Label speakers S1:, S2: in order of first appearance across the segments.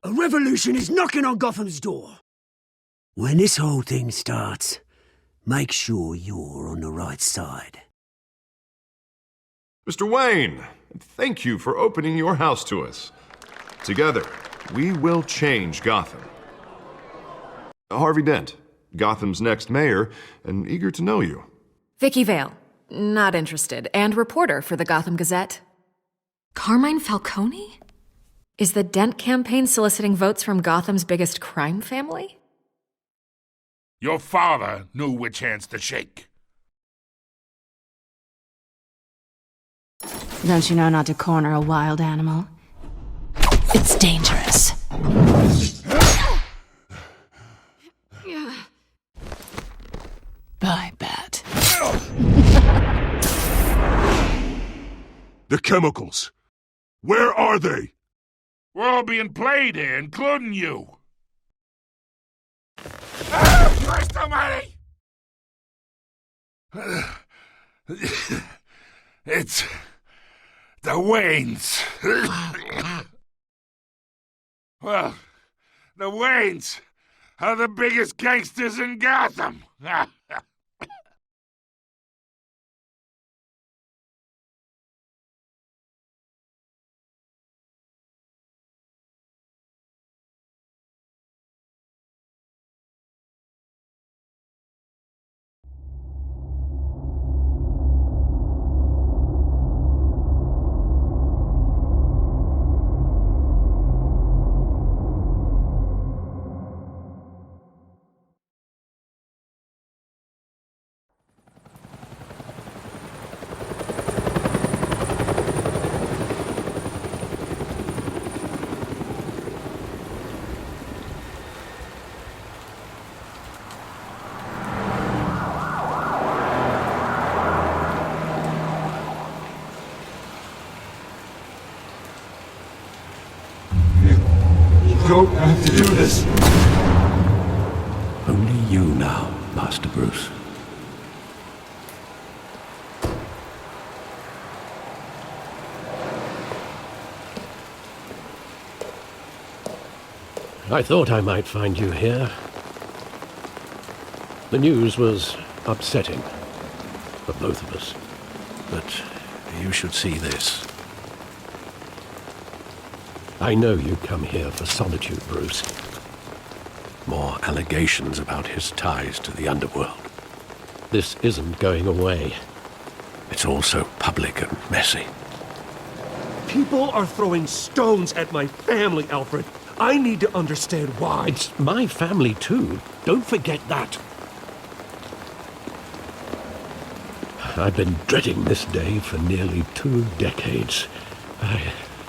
S1: A revolution is knocking on Gotham's door. When this whole thing starts, make sure you're on the right side.
S2: Mr. Wayne, thank you for opening your house to us. Together, we will change Gotham. Harvey Dent, Gotham's next mayor, and eager to know you.
S3: Vicky Vale, not interested, and reporter for the Gotham Gazette. Carmine Falcone? Is the Dent campaign soliciting votes from Gotham's biggest crime family?
S4: Your father knew which hands to shake.
S5: Don't you know not to corner a wild animal? It's dangerous. Bye, Bat.
S6: The chemicals. Where are they?
S4: We're all being played here, including you. Christ almighty! It's the Waynes. Well, the Waynes are the biggest gangsters in Gotham.
S6: Don't have to do this.
S7: Only you now, Master Bruce. I thought I might find you here. The news was upsetting for both of us. But you should see this. I know you come here for solitude, Bruce. More allegations about his ties to the underworld. This isn't going away. It's all so public and messy.
S8: People are throwing stones at my family, Alfred. I need to understand why.
S7: It's my family, too. Don't forget that. I've been dreading this day for nearly 2 decades.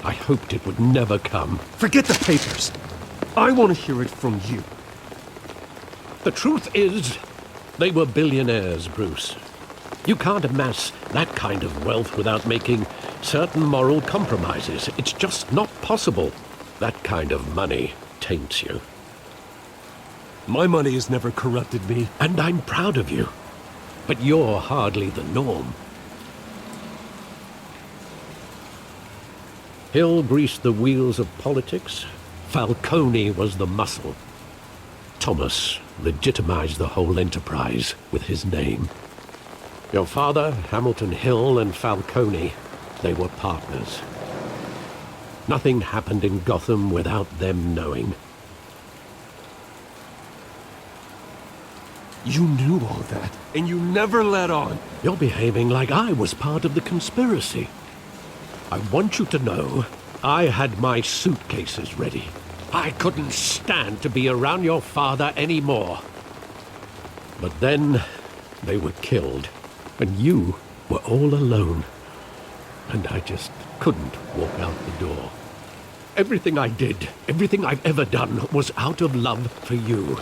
S7: I hoped it would never come.
S8: Forget the papers. I want to hear it from you.
S7: The truth is, they were billionaires, Bruce. You can't amass that kind of wealth without making certain moral compromises. It's just not possible. That kind of money taints you.
S8: My money has never corrupted me.
S7: And I'm proud of you. But you're hardly the norm. Hill greased the wheels of politics. Falcone was the muscle. Thomas legitimized the whole enterprise with his name. Your father, Hamilton Hill, and Falcone, they were partners. Nothing happened in Gotham without them knowing.
S8: You knew all that, and you never let on.
S7: You're behaving like I was part of the conspiracy. I want you to know I had my suitcases ready. I couldn't stand to be around your father anymore. But then they were killed, and you were all alone. And I just couldn't walk out the door. Everything I did, everything I've ever done, was out of love for you.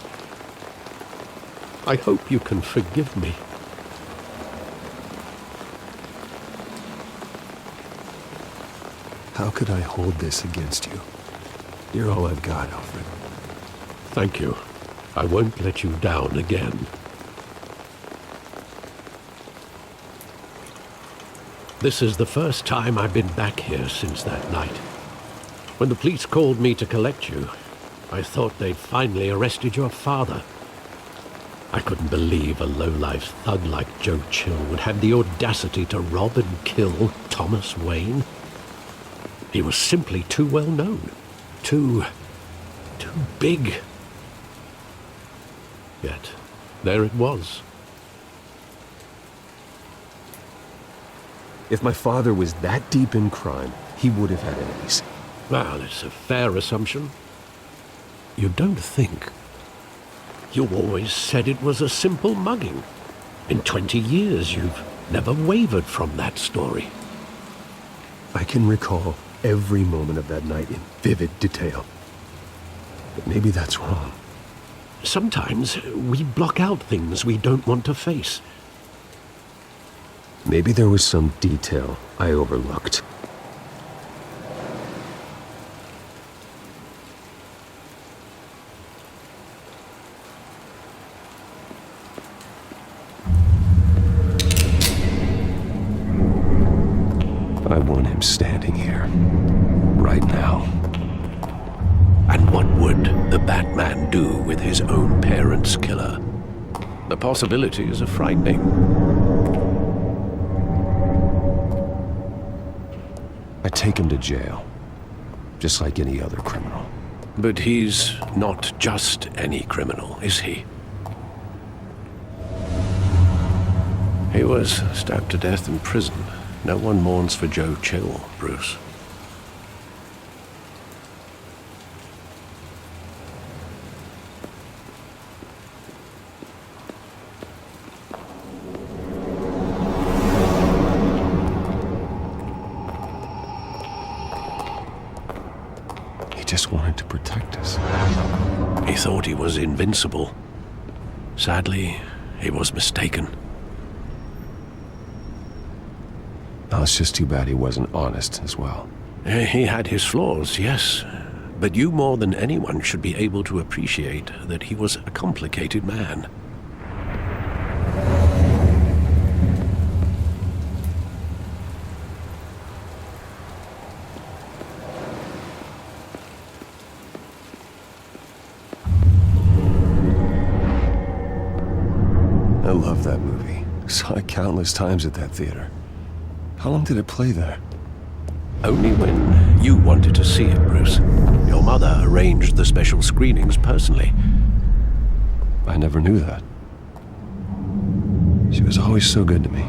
S7: I hope you can forgive me.
S8: How could I hold this against you? You're all I've got, Alfred.
S7: Thank you. I won't let you down again. This is the first time I've been back here since that night. When the police called me to collect you, I thought they'd finally arrested your father. I couldn't believe a low-life thug like Joe Chill would have the audacity to rob and kill Thomas Wayne. He was simply too well known. Too big. Yet, there it was.
S8: If my father was that deep in crime, he would have had enemies.
S7: Well, it's a fair assumption. You don't think? You always said it was a simple mugging. In 20 years, you've never wavered from that story.
S8: I can recall every moment of that night in vivid detail. But maybe that's wrong.
S7: Sometimes we block out things we don't want to face.
S8: Maybe there was some detail I overlooked. I want him standing here, right now.
S7: And what would the Batman do with his own parents' killer? The possibilities are frightening.
S8: I take him to jail, just like any other criminal.
S7: But he's not just any criminal, is he? He was stabbed to death in prison. No one mourns for Joe Chill, Bruce.
S8: He just wanted to protect us.
S7: He thought he was invincible. Sadly, he was mistaken.
S8: Oh, it's just too bad he wasn't honest as well.
S7: He had his flaws, yes. But you more than anyone should be able to appreciate that he was a complicated man.
S8: I love that movie. Saw it countless times at that theater. How long did it play there?
S7: Only when you wanted to see it, Bruce. Your mother arranged the special screenings personally.
S8: I never knew that. She was always so good to me.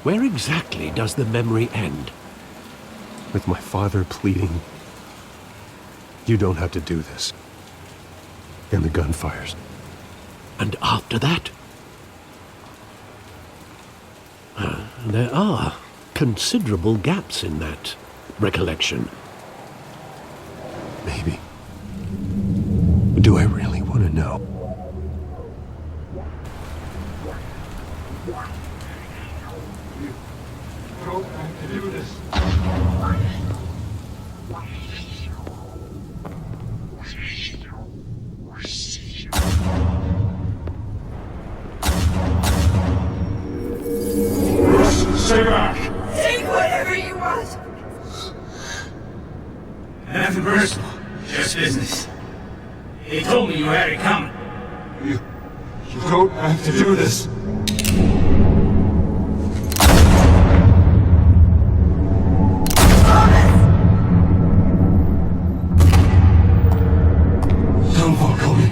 S7: Where exactly does the memory end?
S8: With my father pleading, "You don't have to do this." And the gunfires.
S7: And after that? There are considerable gaps in that recollection.
S8: Maybe. Do I really want to know?
S6: Don't have to do this. Stay back!
S9: Take whatever you want!
S10: Nothing personal, just business. They told me you had it coming.
S6: You don't have to do this. Don't walk on me.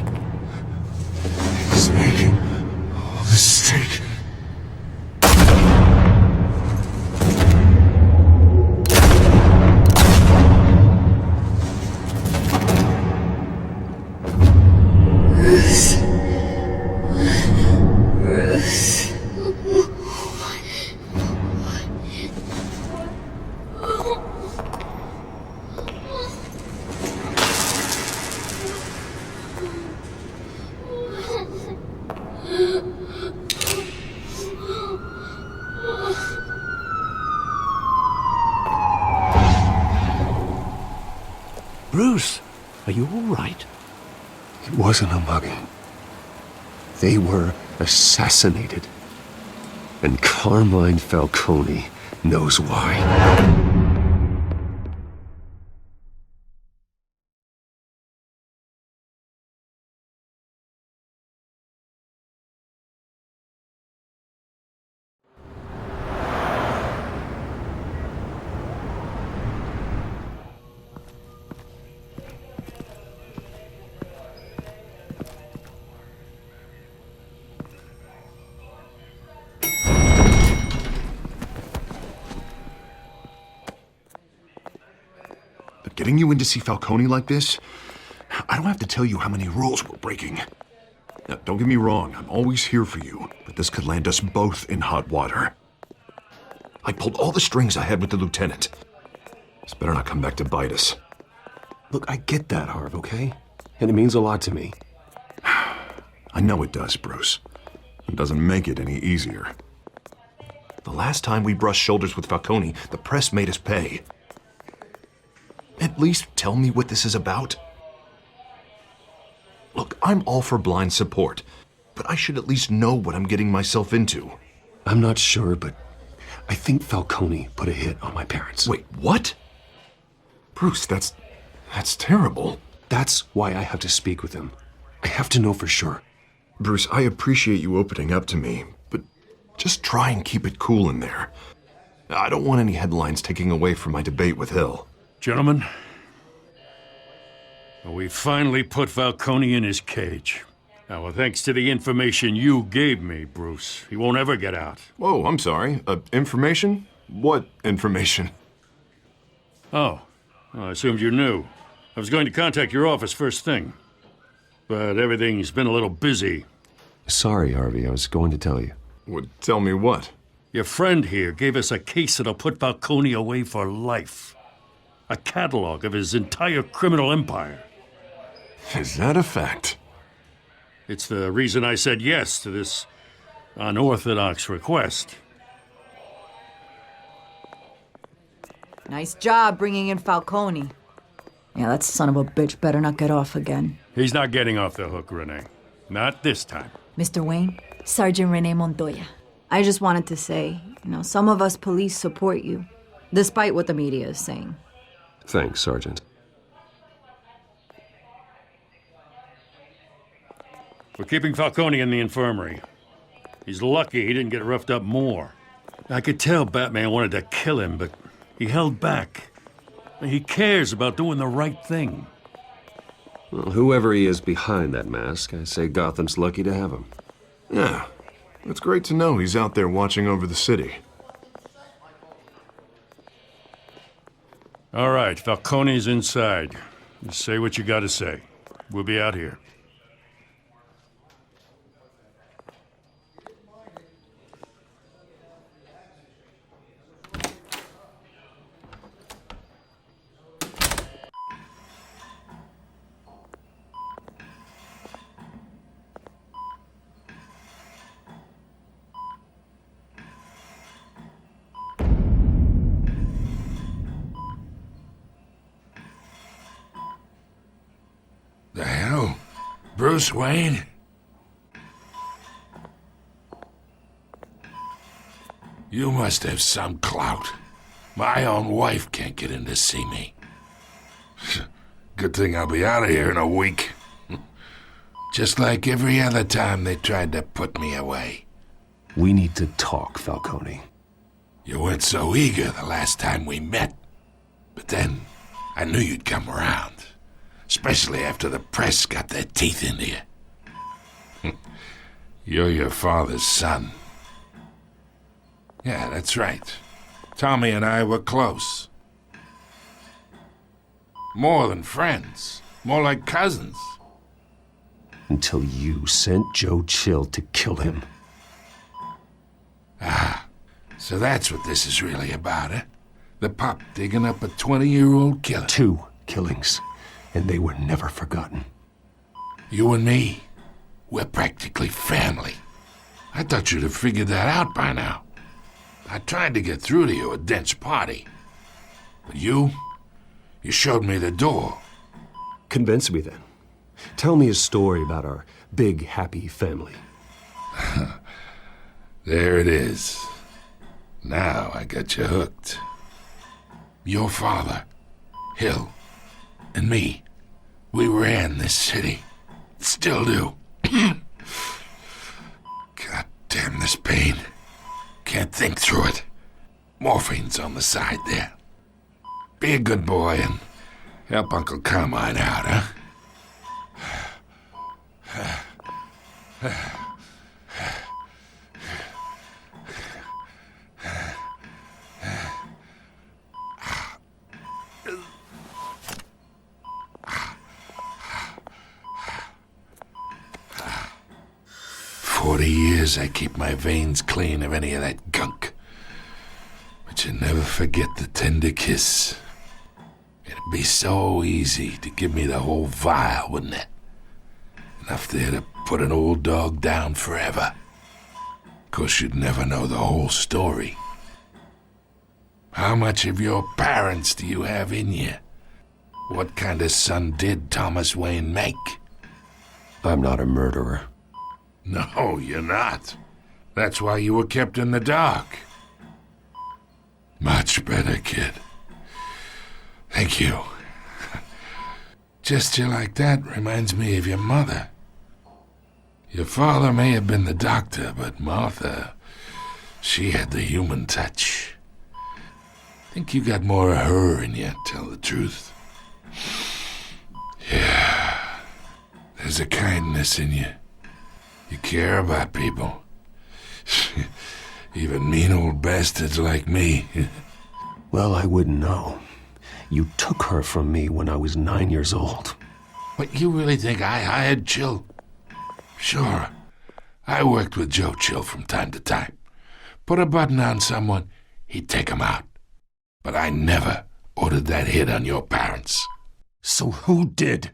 S6: He's making a mistake.
S7: Bruce, are you all right?
S8: It wasn't a mugging. They were assassinated. And Carmine Falcone knows why.
S2: Getting you in to see Falcone like this? I don't have to tell you how many rules we're breaking. Now, don't get me wrong, I'm always here for you, but this could land us both in hot water. I pulled all the strings I had with the lieutenant. This better not come back to bite us.
S8: Look, I get that, Harv, okay? And it means a lot to me.
S2: I know it does, Bruce. It doesn't make it any easier. The last time we brushed shoulders with Falcone, the press made us pay. At least tell me what this is about. Look, I'm all for blind support, but I should at least know what I'm getting myself into.
S8: I'm not sure, but I think Falcone put a hit on my parents.
S2: Wait, what? Bruce, that's terrible.
S8: That's why I have to speak with him. I have to know for sure.
S2: Bruce, I appreciate you opening up to me, but just try and keep it cool in there. I don't want any headlines taking away from my debate with Hill.
S4: Gentlemen, we finally put Falcone in his cage. Now, well, thanks to the information you gave me, Bruce, he won't ever get out.
S2: Whoa, I'm sorry. Information? What information?
S4: Oh, well, I assumed you knew. I was going to contact your office first thing, but everything's been a little busy.
S8: Sorry, Harvey, I was going to tell you.
S2: Well, tell me what?
S4: Your friend here gave us a case that'll put Falcone away for life. A catalog of his entire criminal empire.
S2: Is that a fact?
S4: It's the reason I said yes to this unorthodox request.
S11: Nice job bringing in Falcone. Yeah, that son of a bitch better not get off again.
S4: He's not getting off the hook, Renee. Not this time.
S11: Mr. Wayne, Sergeant Renee Montoya. I just wanted to say, some of us police support you, despite what the media is saying.
S8: Thanks, Sergeant.
S4: We're keeping Falcone in the infirmary. He's lucky he didn't get roughed up more. I could tell Batman wanted to kill him, but he held back. He cares about doing the right thing.
S8: Well, whoever he is behind that mask, I say Gotham's lucky to have him.
S2: Yeah, it's great to know he's out there watching over the city.
S4: All right, Falcone's inside. Just say what you gotta say. We'll be out here.
S12: The hell? Bruce Wayne? You must have some clout. My own wife can't get in to see me. Good thing I'll be out of here in a week. Just like every other time they tried to put me away.
S8: We need to talk, Falcone.
S12: You weren't so eager the last time we met. But then, I knew you'd come around. Especially after the press got their teeth into you. You're your father's son. Yeah, that's right. Tommy and I were close. More than friends. More like cousins.
S8: Until you sent Joe Chill to kill him.
S12: Ah, so that's what this is really about, eh? The pup digging up a 20-year-old killer.
S8: 2 killings. And they were never forgotten.
S12: You and me, we're practically family. I thought you'd have figured that out by now. I tried to get through to you at Dent's party. But you showed me the door.
S8: Convince me then. Tell me a story about our big, happy family.
S12: There it is. Now I got you hooked. Your father, Hill, and me, we ran this city. Still do. God damn this pain. Can't think through it. Morphine's on the side there. Be a good boy and help Uncle Carmine out, huh? 40 years I keep my veins clean of any of that gunk. But you never forget the tender kiss. It'd be so easy to give me the whole vial, wouldn't it? Enough there to put an old dog down forever. 'Course you'd never know the whole story. How much of your parents do you have in you? What kind of son did Thomas Wayne make?
S8: I'm not a murderer.
S12: No, you're not. That's why you were kept in the dark. Much better, kid. Thank you. Gesture like that reminds me of your mother. Your father may have been the doctor, but Martha, she had the human touch. Think you got more of her in you, tell the truth. Yeah, there's a kindness in you. You care about people. Even mean old bastards like me.
S8: Well, I wouldn't know. You took her from me when I was 9 years old.
S12: What, you really think I hired Chill? Sure. I worked with Joe Chill from time to time. Put a button on someone, he'd take him out. But I never ordered that hit on your parents.
S8: So who did?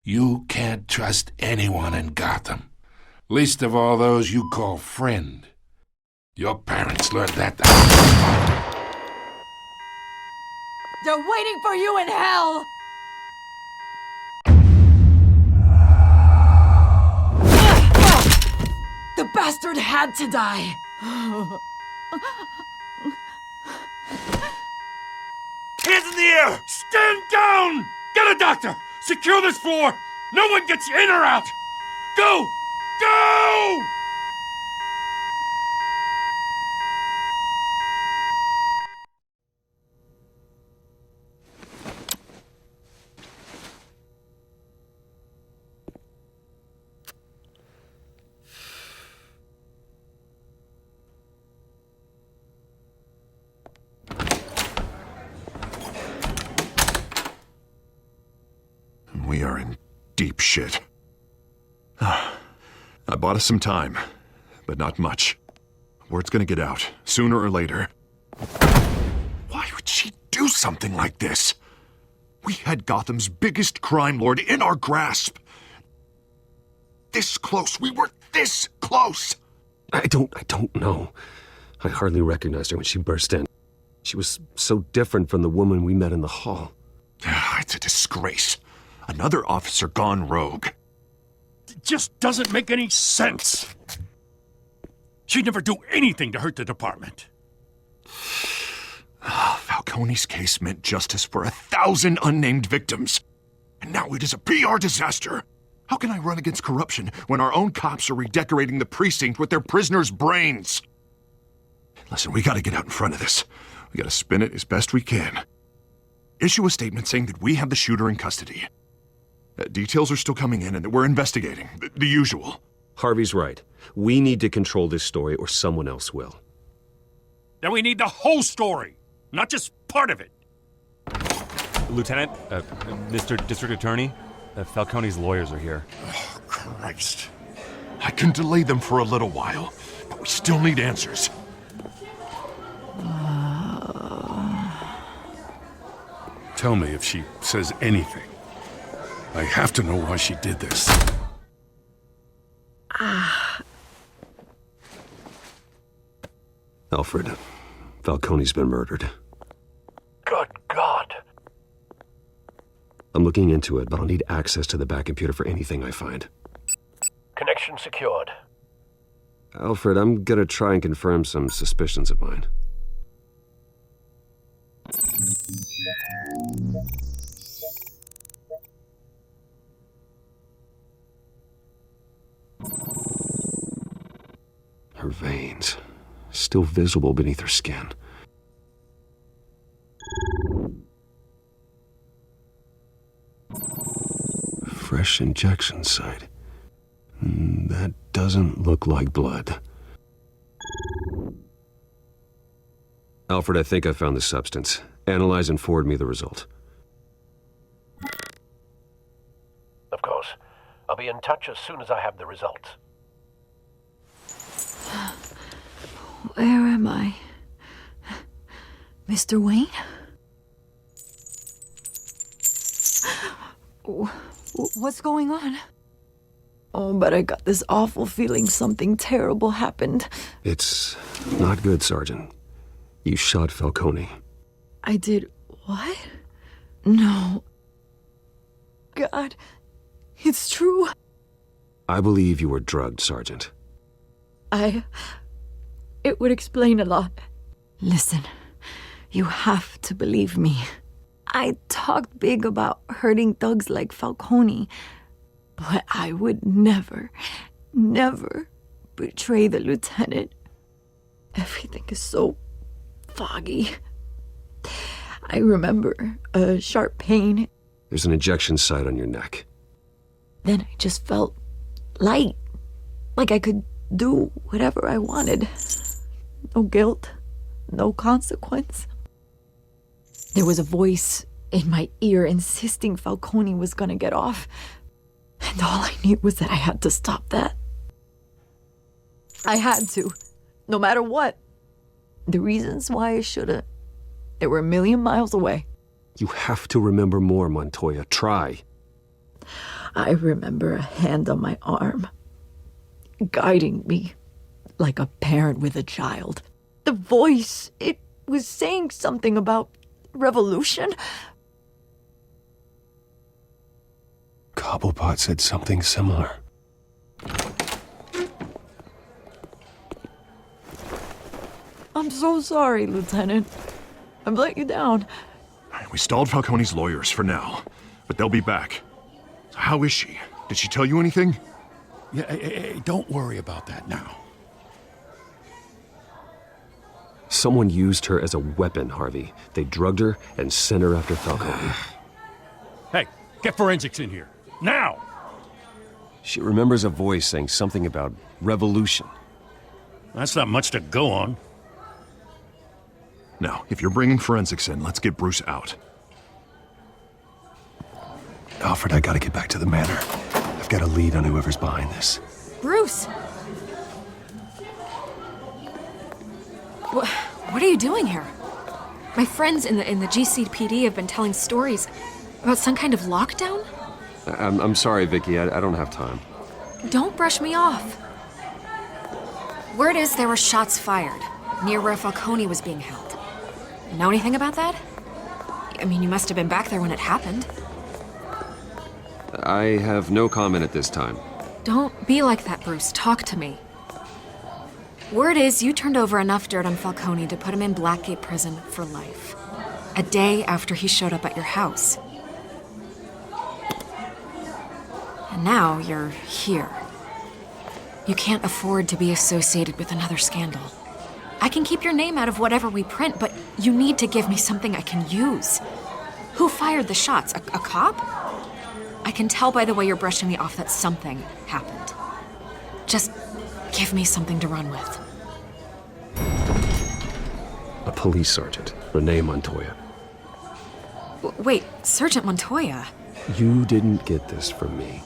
S12: You can't trust anyone in Gotham. Least of all those you call friend. Your parents learned that.
S11: They're waiting for you in hell! The bastard had to die!
S4: Hands in the air! Stand down! Get a doctor! Secure this floor! No one gets in or out! Go! Go!
S2: We are in deep shit. I bought us some time, but not much. Word's gonna get out, sooner or later. Why would she do something like this? We had Gotham's biggest crime lord in our grasp. This close. We were this close.
S8: I don't know. I hardly recognized her when she burst in. She was so different from the woman we met in the hall.
S2: It's a disgrace. Another officer gone rogue.
S4: It just doesn't make any sense. She'd never do anything to hurt the department.
S2: Falcone's case meant justice for 1,000 unnamed victims. And now it is a PR disaster. How can I run against corruption when our own cops are redecorating the precinct with their prisoners' brains? Listen, we gotta get out in front of this. We gotta spin it as best we can. Issue a statement saying that we have the shooter in custody. Details are still coming in and that we're investigating. The usual.
S8: Harvey's right. We need to control this story or someone else will.
S4: Then we need the whole story, not just part of it.
S13: Lieutenant, Mr. District Attorney, Falcone's lawyers are here.
S2: Oh, Christ. I can delay them for a little while, but we still need answers.
S4: Tell me if she says anything. I have to know why she did this.
S8: Alfred, Falcone's been murdered.
S1: Good God.
S8: I'm looking into it, but I'll need access to the back computer for anything I find.
S7: Connection secured.
S8: Alfred, I'm gonna try and confirm some suspicions of mine. Her veins, still visible beneath her skin. Fresh injection site. That doesn't look like blood. Alfred, I think I found the substance. Analyze and forward me the result.
S7: Of course. I'll be in touch as soon as I have the results.
S11: Where am I? Mr. Wayne? What's going on? Oh, but I got this awful feeling something terrible happened.
S8: It's not good, Sergeant. You shot Falcone.
S11: I did what? No. God, it's true.
S8: I believe you were drugged, Sergeant.
S11: It would explain a lot. Listen, you have to believe me. I talked big about hurting thugs like Falcone, but I would never betray the lieutenant. Everything is so foggy. I remember a sharp pain.
S8: There's an injection site on your neck.
S11: Then I just felt light, like I could do whatever I wanted. No guilt, no consequence. There was a voice in my ear insisting Falcone was gonna get off. And all I knew was that I had to stop that. I had to, no matter what. The reasons why I should've, they were a million miles away.
S8: You have to remember more, Montoya. Try.
S11: I remember a hand on my arm, guiding me like a parent with a child. The voice, it was saying something about revolution.
S8: Cobblepot said something similar.
S11: I'm so sorry, Lieutenant. I've let you down.
S2: We stalled Falcone's lawyers for now, but they'll be back. How is she? Did she tell you anything?
S4: Yeah, hey, don't worry about that now.
S8: Someone used her as a weapon, Harvey. They drugged her and sent her after Falcone.
S4: Hey, get forensics in here. Now!
S8: She remembers a voice saying something about revolution.
S4: That's not much to go on.
S2: Now, if you're bringing forensics in, let's get Bruce out.
S8: Alfred, I gotta get back to the manor. I've got a lead on whoever's behind this.
S3: Bruce! What are you doing here? My friends in the GCPD have been telling stories about some kind of lockdown?
S8: I'm sorry, Vicky. I don't have time.
S3: Don't brush me off. Word is there were shots fired near where Falcone was being held. Know anything about that? I mean, you must have been back there when it happened.
S8: I have no comment at this time.
S3: Don't be like that, Bruce. Talk to me. Word is you turned over enough dirt on Falcone to put him in Blackgate Prison for life. A day after he showed up at your house. And now you're here. You can't afford to be associated with another scandal. I can keep your name out of whatever we print, but you need to give me something I can use. Who fired the shots? A cop? I can tell by the way you're brushing me off that something happened. Just give me something to run with.
S8: A police sergeant, Renee Montoya.
S3: Wait, Sergeant Montoya?
S8: You didn't get this from me.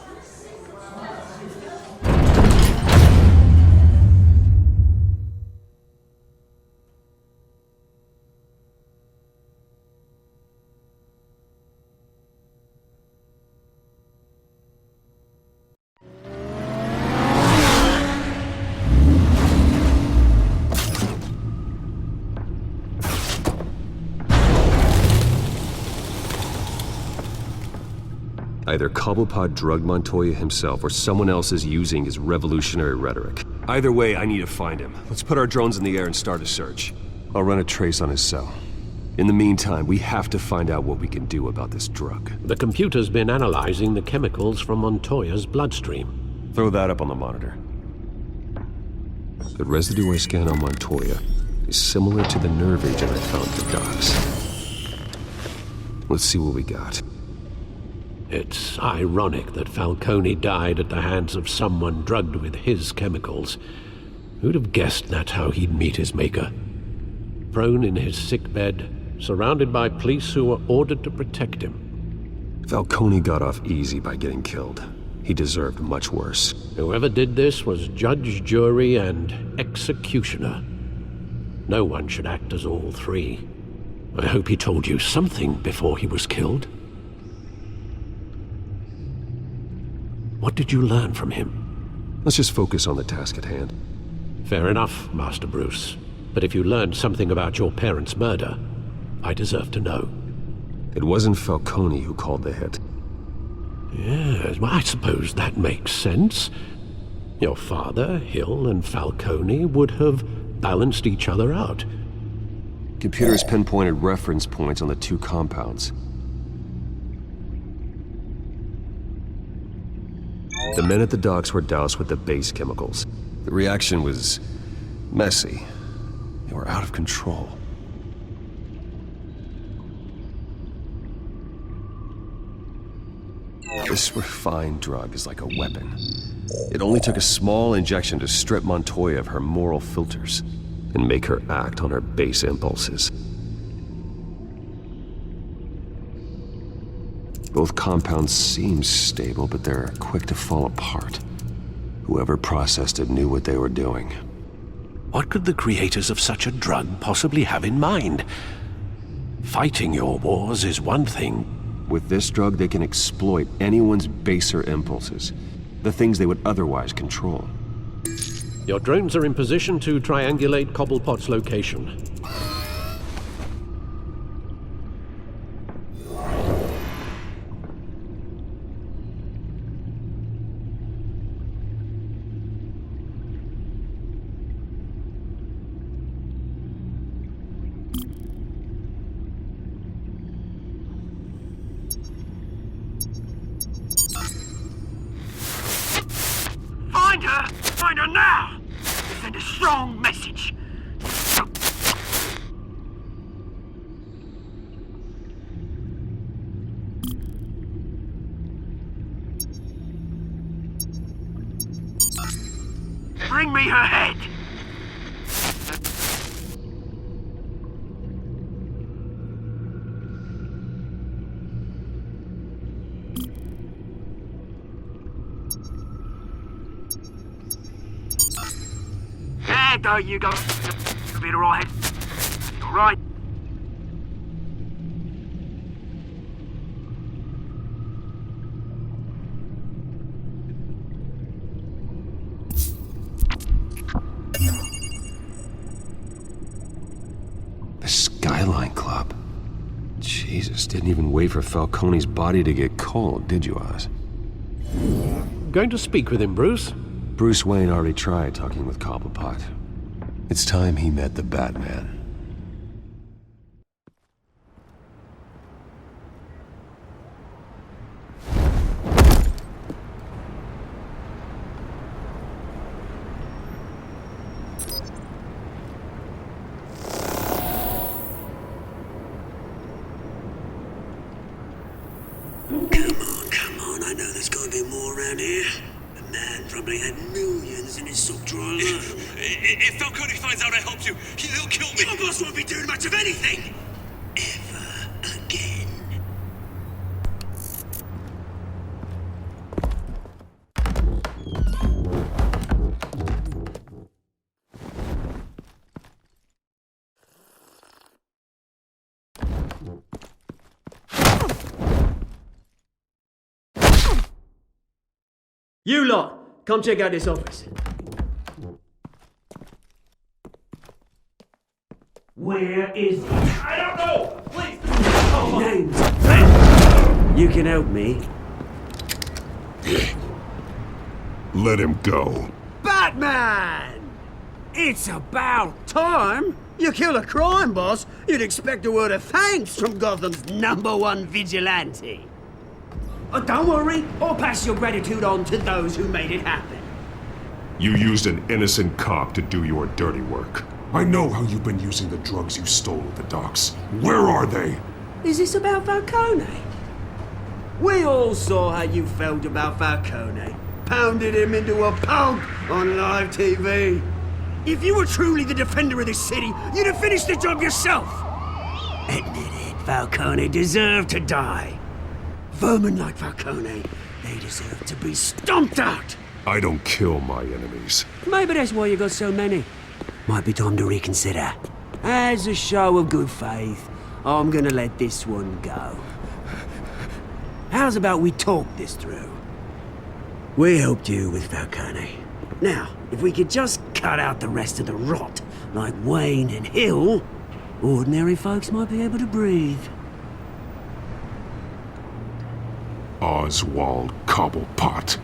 S8: Either Cobblepot drugged Montoya himself or someone else is using his revolutionary rhetoric. Either way, I need to find him. Let's put our drones in the air and start a search. I'll run a trace on his cell. In the meantime, we have to find out what we can do about this drug.
S7: The computer's been analyzing the chemicals from Montoya's bloodstream.
S8: Throw that up on the monitor. The residue I scan on Montoya is similar to the nerve agent I found at the docks. Let's see what we got.
S7: It's ironic that Falcone died at the hands of someone drugged with his chemicals. Who'd have guessed that's how he'd meet his maker? Prone in his sickbed, surrounded by police who were ordered to protect him.
S8: Falcone got off easy by getting killed. He deserved much worse.
S7: Whoever did this was judge, jury, and executioner. No one should act as all three. I hope he told you something before he was killed. What did you learn from him?
S8: Let's just focus on the task at hand.
S7: Fair enough, Master Bruce. But if you learned something about your parents' murder, I deserve to know.
S8: It wasn't Falcone who called the hit.
S7: Yes, well, I suppose that makes sense. Your father, Hill, and Falcone would have balanced each other out.
S8: Computers pinpointed reference points on the two compounds. The men at the docks were doused with the base chemicals. The reaction was messy. They were out of control. This refined drug is like a weapon. It only took a small injection to strip Montoya of her moral filters and make her act on her base impulses. Both compounds seem stable, but they're quick to fall apart. Whoever processed it knew what they were doing.
S7: What could the creators of such a drug possibly have in mind? Fighting your wars is one thing.
S8: With this drug, they can exploit anyone's baser impulses, the things they would otherwise control.
S7: Your drones are in position to triangulate Cobblepot's location.
S1: Find her now! Send a strong message. Bring me her head! There you go. You'll be alright. Alright.
S8: The Skyline Club. Jesus, didn't even wait for Falcone's body to get cold, did you, Oz?
S7: Going to speak with him, Bruce?
S8: Bruce Wayne already tried talking with Cobblepot. It's time he met the Batman.
S1: Come on, I know there's gonna be more around here. The man probably had millions in his sock drawer alone.
S14: If Falcone finds out I helped you, he'll kill me.
S1: Your boss won't be doing much of anything! Ever again.
S15: You lot, come check out this office.
S1: Where is he?
S14: I don't know! Please!
S1: Names. You can help me.
S6: Let him go.
S1: Batman! It's about time! You kill a crime boss, you'd expect a word of thanks from Gotham's #1 vigilante. But don't worry, I'll pass your gratitude on to those who made it happen.
S6: You used an innocent cop to do your dirty work. I know how you've been using the drugs you stole at the docks. Where are they?
S1: Is this about Falcone? We all saw how you felt about Falcone. Pounded him into a pulp on live TV. If you were truly the defender of this city, you'd have finished the job yourself. Admit it, Falcone deserved to die. Vermin like Falcone, they deserve to be stomped out.
S6: I don't kill my enemies.
S1: Maybe that's why you got so many. Might be time to reconsider. As a show of good faith, I'm gonna let this one go. How's about we talk this through? We helped you with Falcone. Now, if we could just cut out the rest of the rot, like Wayne and Hill, ordinary folks might be able to breathe.
S6: Oswald Cobblepot.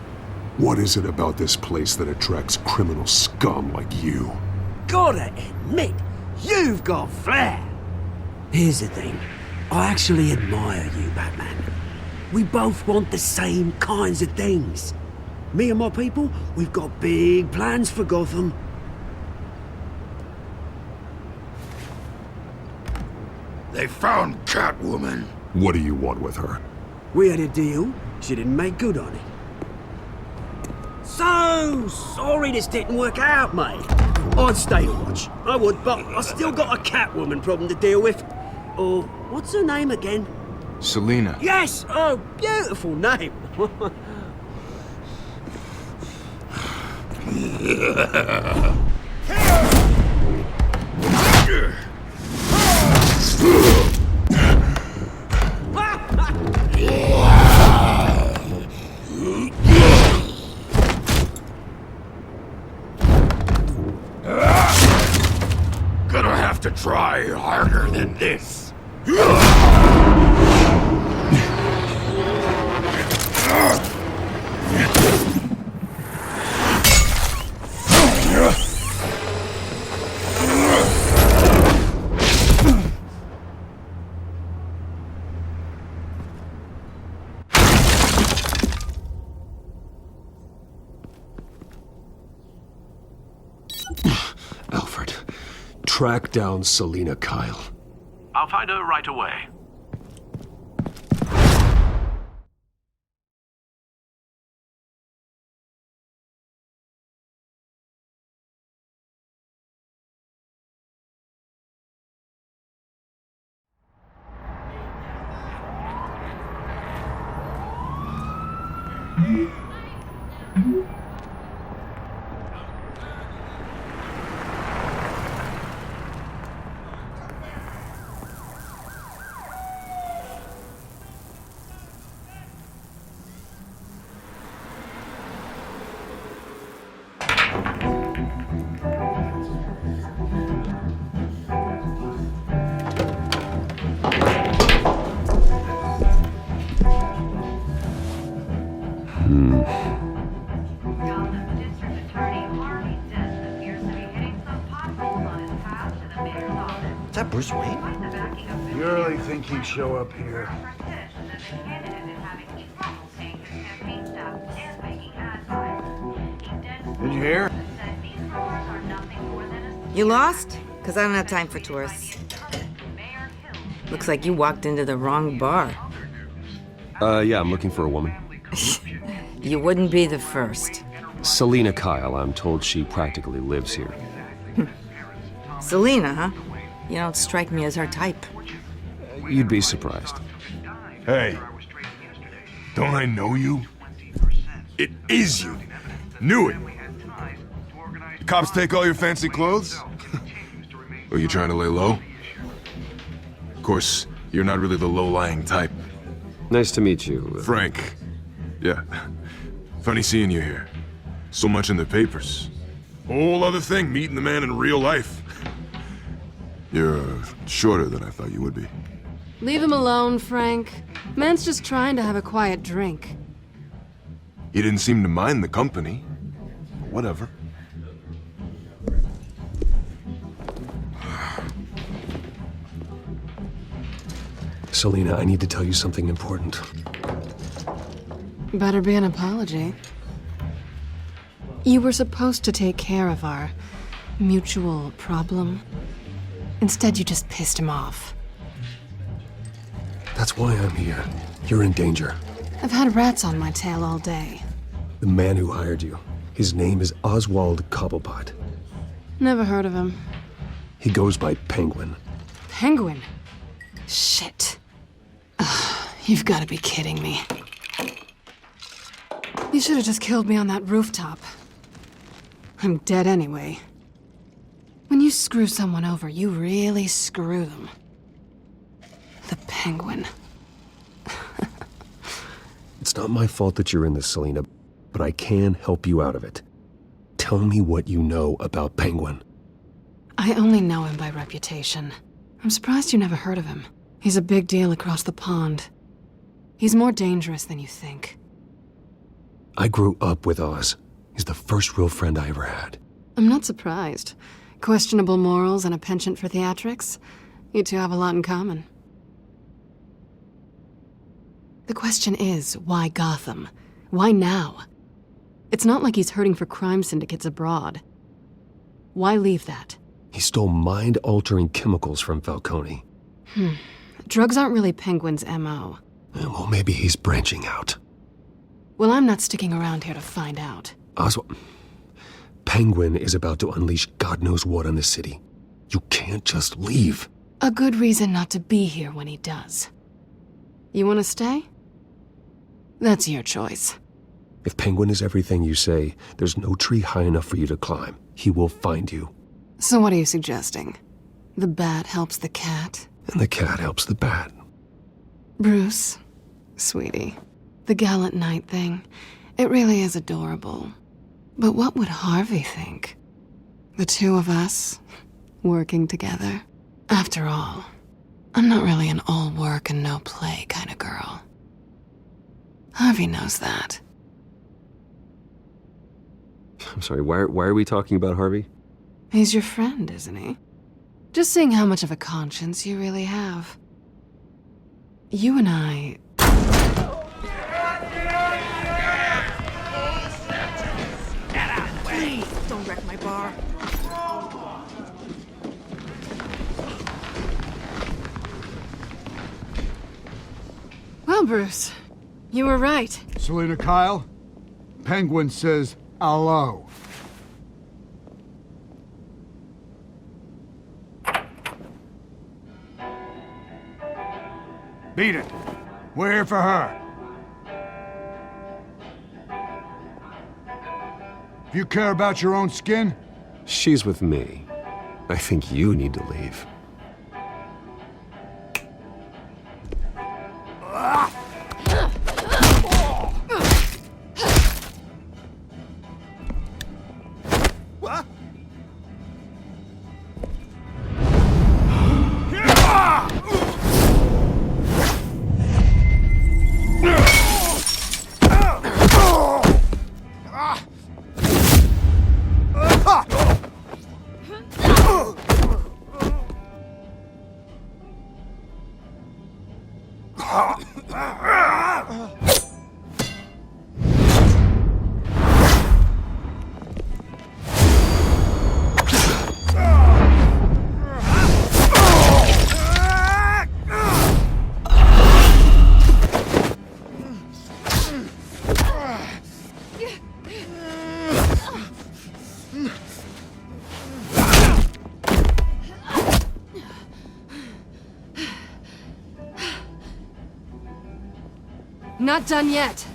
S6: What is it about this place that attracts criminal scum like you?
S1: Gotta admit, you've got flair. Here's the thing. I actually admire you, Batman. We both want the same kinds of things. Me and my people, we've got big plans for Gotham.
S12: They found Catwoman.
S6: What do you want with her?
S1: We had a deal. She didn't make good on it. So sorry this didn't work out, mate. I'd stay to watch. I would, but I still got a Catwoman problem to deal with. Or, what's her name again?
S16: Selina.
S1: Yes! Oh, beautiful name.
S12: Gonna have to try harder than this.
S6: Alfred, track down Selina Kyle.
S7: I'll find her right away.
S17: Is that Bruce Wayne?
S18: You really think he'd show up here? Did you hear?
S19: You lost? Because I don't have time for tourists. Looks like you walked into the wrong bar.
S8: Yeah, I'm looking for a woman.
S19: You wouldn't be the first.
S8: Selina Kyle, I'm told she practically lives here.
S19: Selina, huh? You don't strike me as her type.
S8: You'd be surprised.
S6: Hey, don't I know you? It is you. Knew it.
S2: The cops take all your fancy clothes? Are you trying to lay low? Of course, you're not really the low-lying type.
S8: Nice to meet you.
S2: Frank. Yeah. Funny seeing you here. So much in the papers. Whole other thing, meeting the man in real life. You're shorter than I thought you would be.
S20: Leave him alone, Frank. Man's just trying to have a quiet drink.
S16: You didn't seem to mind the company. Whatever.
S8: Selina, I need to tell you something important.
S5: Better be an apology. You were supposed to take care of our mutual problem. Instead, you just pissed him off.
S8: That's why I'm here. You're in danger.
S5: I've had rats on my tail all day.
S8: The man who hired you, his name is Oswald Cobblepot.
S5: Never heard of him.
S8: He goes by Penguin.
S5: Penguin? Shit. Ugh, you've got to be kidding me. You should have just killed me on that rooftop. I'm dead anyway. When you screw someone over, you really screw them. The Penguin.
S8: It's not my fault that you're in this, Selina, but I can help you out of it. Tell me what you know about Penguin.
S5: I only know him by reputation. I'm surprised you never heard of him. He's a big deal across the pond. He's more dangerous than you think.
S8: I grew up with Oz. He's the first real friend I ever had.
S5: I'm not surprised. Questionable morals and a penchant for theatrics. You two have a lot in common. The question is, why Gotham? Why now? It's not like he's hurting for crime syndicates abroad. Why leave that?
S8: He stole mind-altering chemicals from Falcone.
S5: Drugs aren't really Penguin's M.O.
S8: Well, maybe he's branching out.
S5: Well, I'm not sticking around here to find out.
S8: Oswald, Penguin is about to unleash God knows what on the city. You can't just leave.
S5: A good reason not to be here when he does. You want to stay? That's your choice.
S8: If Penguin is everything you say, there's no tree high enough for you to climb. He will find you.
S5: So what are you suggesting? The bat helps the cat?
S8: And the cat helps the bat.
S5: Bruce, sweetie, the gallant knight thing, it really is adorable. But what would Harvey think? The two of us, working together? After all, I'm not really an all work and no play kind of girl. Harvey knows that.
S8: I'm sorry, why are we talking about Harvey?
S5: He's your friend, isn't he? Just seeing how much of a conscience you really have. You and I...
S9: Get out of the way! Don't wreck my bar.
S5: Well, Bruce, you were right.
S18: Selina Kyle, Penguin says hello. Beat it. We're here for her. If you care about your own skin...
S8: She's with me. I think you need to leave.
S5: Not done yet.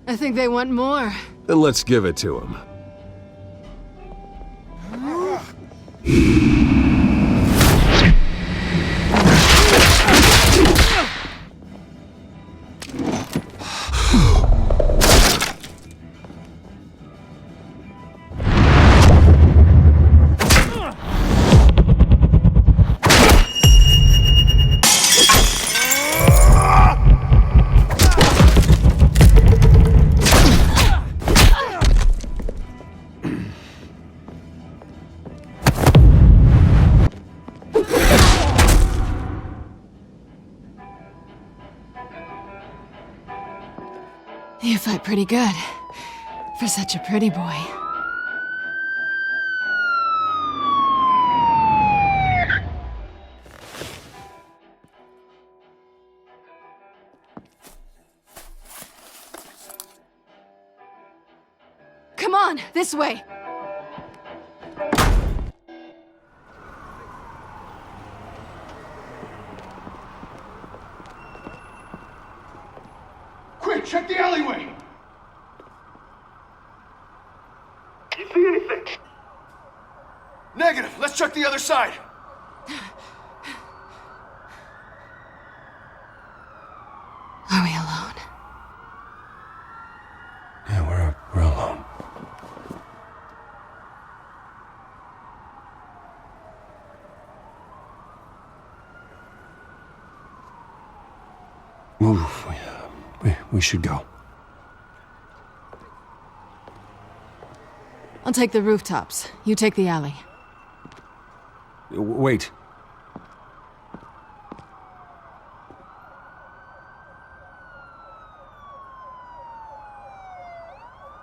S5: I think they want more.
S8: Then let's give it to him.
S5: You fight pretty good, for such a pretty boy. Come on, this way!
S18: Quick, check the alleyway!
S14: You see anything?
S18: Negative. Let's check the other side.
S5: Are we alone?
S8: Yeah, we're alone. Move. We should go.
S5: I'll take the rooftops. You take the alley.
S8: Wait.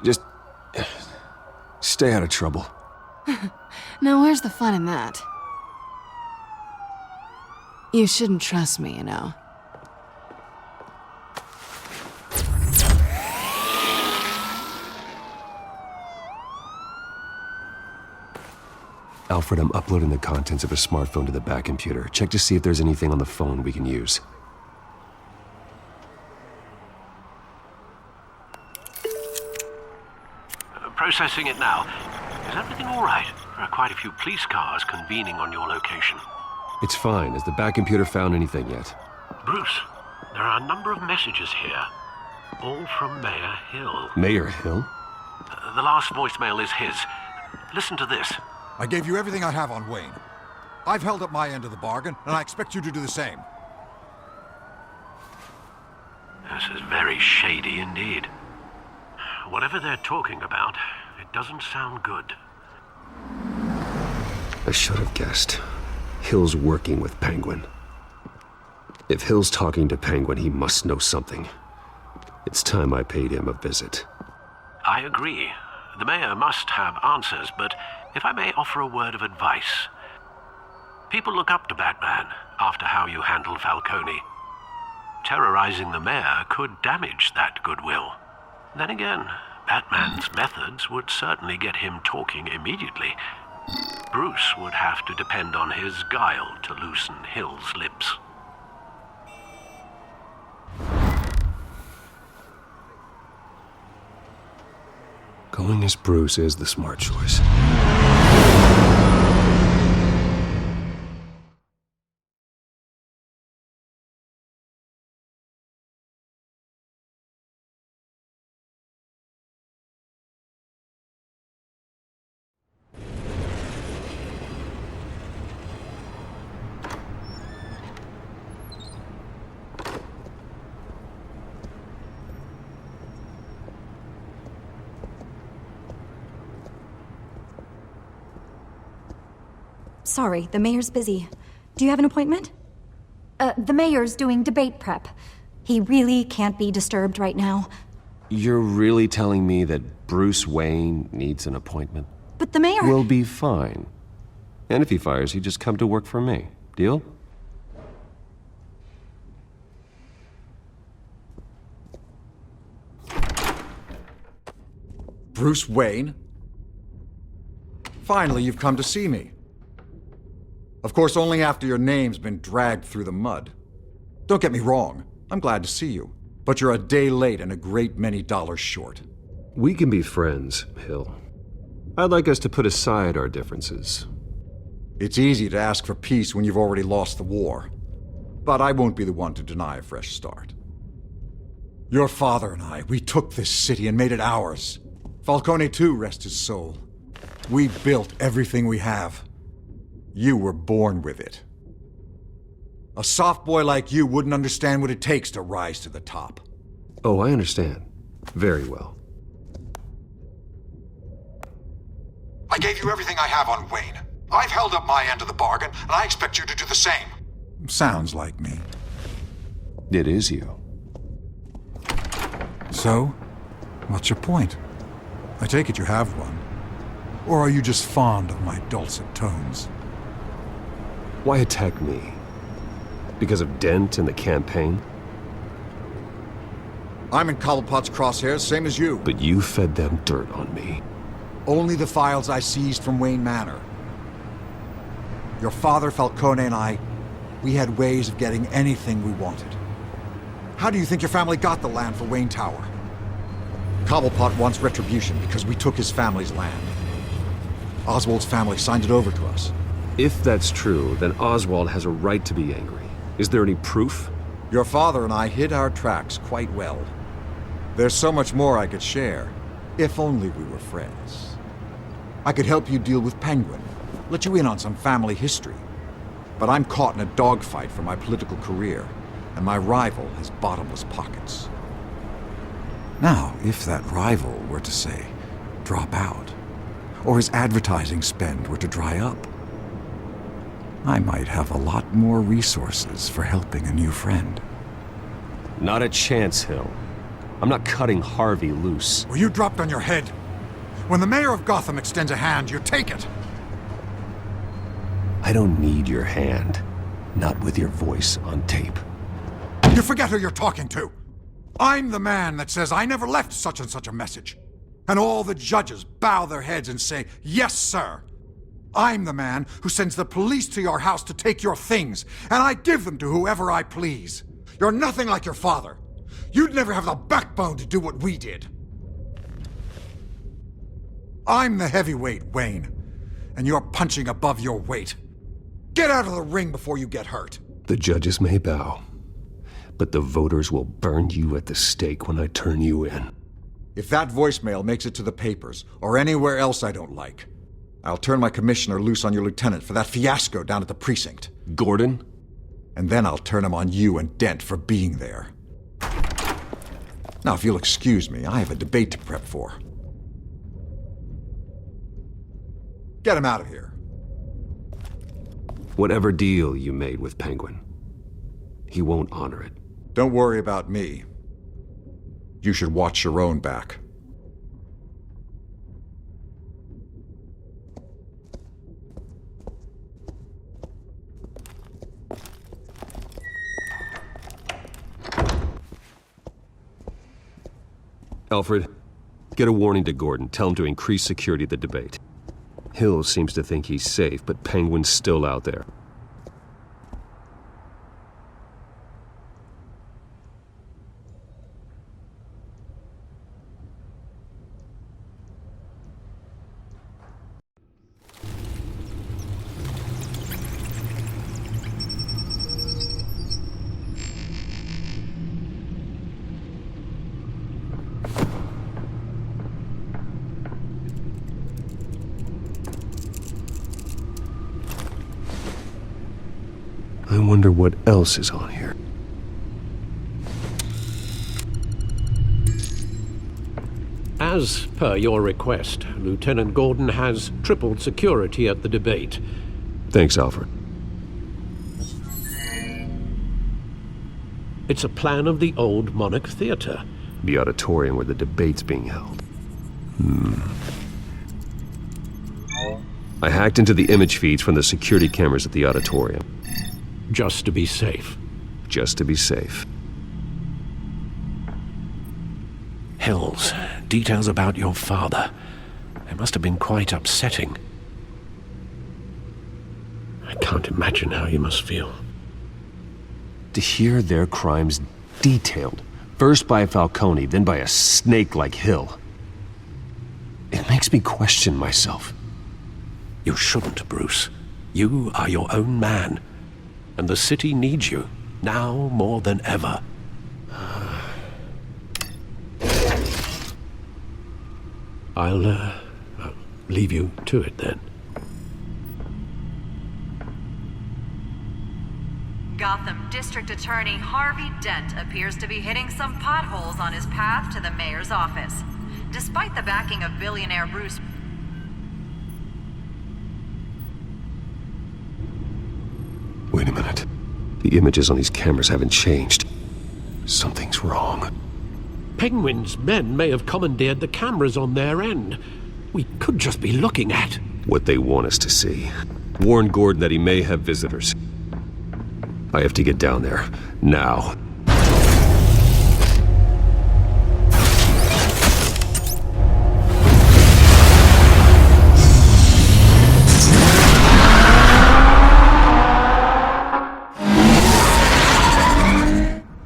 S8: Just stay out of trouble.
S5: Now, where's the fun in that? You shouldn't trust me, you know.
S8: Alfred, I'm uploading the contents of a smartphone to the back computer. Check to see if there's anything on the phone we can use.
S7: Processing it now. Is everything all right? There are quite a few police cars convening on your location.
S8: It's fine. Has the back computer found anything yet?
S7: Bruce, there are a number of messages here. All from Mayor Hill.
S8: Mayor Hill?
S7: The last voicemail is his. Listen to this.
S20: I gave you everything I have on Wayne. I've held up my end of the bargain, and I expect you to do the same.
S7: This is very shady indeed. Whatever they're talking about, it doesn't sound good.
S8: I should have guessed. Hill's working with Penguin. If Hill's talking to Penguin, he must know something. It's time I paid him a visit.
S7: I agree. The mayor must have answers, but if I may offer a word of advice. People look up to Batman after how you handled Falcone. Terrorizing the mayor could damage that goodwill. Then again, Batman's methods would certainly get him talking immediately. Bruce would have to depend on his guile to loosen Hill's lips.
S8: Going as Bruce is the smart choice.
S21: Sorry, the mayor's busy. Do you have an appointment? The mayor's doing debate prep. He really can't be disturbed right now.
S8: You're really telling me that Bruce Wayne needs an appointment?
S21: But the mayor...
S8: We'll be fine. And if he fires you, just come to work for me. Deal?
S20: Bruce Wayne? Finally, you've come to see me. Of course, only after your name's been dragged through the mud. Don't get me wrong, I'm glad to see you. But you're a day late and a great many dollars short.
S8: We can be friends, Hill. I'd like us to put aside our differences.
S20: It's easy to ask for peace when you've already lost the war. But I won't be the one to deny a fresh start. Your father and I, we took this city and made it ours. Falcone too, rest his soul. We built everything we have. You were born with it. A soft boy like you wouldn't understand what it takes to rise to the top.
S8: Oh, I understand. Very well.
S20: I gave you everything I have on Wayne. I've held up my end of the bargain, and I expect you to do the same. Sounds like me.
S8: It is you.
S20: So, what's your point? I take it you have one. Or are you just fond of my dulcet tones?
S8: Why attack me? Because of Dent and the campaign?
S20: I'm in Cobblepot's crosshairs, same as you.
S8: But you fed them dirt on me.
S20: Only the files I seized from Wayne Manor. Your father, Falcone, and I, we had ways of getting anything we wanted. How do you think your family got the land for Wayne Tower? Cobblepot wants retribution because we took his family's land. Oswald's family signed it over to us.
S8: If that's true, then Oswald has a right to be angry. Is there any proof?
S20: Your father and I hid our tracks quite well. There's so much more I could share, if only we were friends. I could help you deal with Penguin, let you in on some family history. But I'm caught in a dogfight for my political career, and my rival has bottomless pockets. Now, if that rival were to say, drop out, or his advertising spend were to dry up, I might have a lot more resources for helping a new friend.
S8: Not a chance, Hill. I'm not cutting Harvey loose.
S20: Well, you dropped on your head. When the mayor of Gotham extends a hand, you take it.
S8: I don't need your hand. Not with your voice on tape.
S20: You forget who you're talking to. I'm the man that says I never left such and such a message. And all the judges bow their heads and say, yes, sir. I'm the man who sends the police to your house to take your things, and I give them to whoever I please. You're nothing like your father. You'd never have the backbone to do what we did. I'm the heavyweight, Wayne, and you're punching above your weight. Get out of the ring before you get hurt.
S8: The judges may bow, but the voters will burn you at the stake when I turn you in.
S20: If that voicemail makes it to the papers, or anywhere else I don't like, I'll turn my commissioner loose on your lieutenant for that fiasco down at the precinct.
S8: Gordon?
S20: And then I'll turn him on you and Dent for being there. Now, if you'll excuse me, I have a debate to prep for. Get him out of here.
S8: Whatever deal you made with Penguin, he won't honor it.
S20: Don't worry about me. You should watch your own back.
S8: Alfred, get a warning to Gordon. Tell him to increase security at the debate. Hill seems to think he's safe, but Penguin's still out there. I wonder what else is on here.
S7: As per your request, Lieutenant Gordon has tripled security at the debate.
S8: Thanks, Alfred.
S7: It's a plan of the old Monarch Theater.
S8: The auditorium where the debate's being held. I hacked into the image feeds from the security cameras at the auditorium.
S7: Just to be safe.
S8: Just to be safe.
S7: Hills, details about your father. They must have been quite upsetting. I can't imagine how you must feel.
S8: To hear their crimes detailed, first by Falcone, then by a snake like Hill, it makes me question myself.
S7: You shouldn't, Bruce. You are your own man, and the city needs you, now more than ever. I'll leave you to it then.
S10: Gotham District Attorney Harvey Dent appears to be hitting some potholes on his path to the mayor's office. Despite the backing of billionaire Bruce...
S8: Wait a minute. The images on these cameras haven't changed. Something's wrong.
S7: Penguin's men may have commandeered the cameras on their end. We could just be looking at
S8: what they want us to see. Warn Gordon that he may have visitors. I have to get down there, now.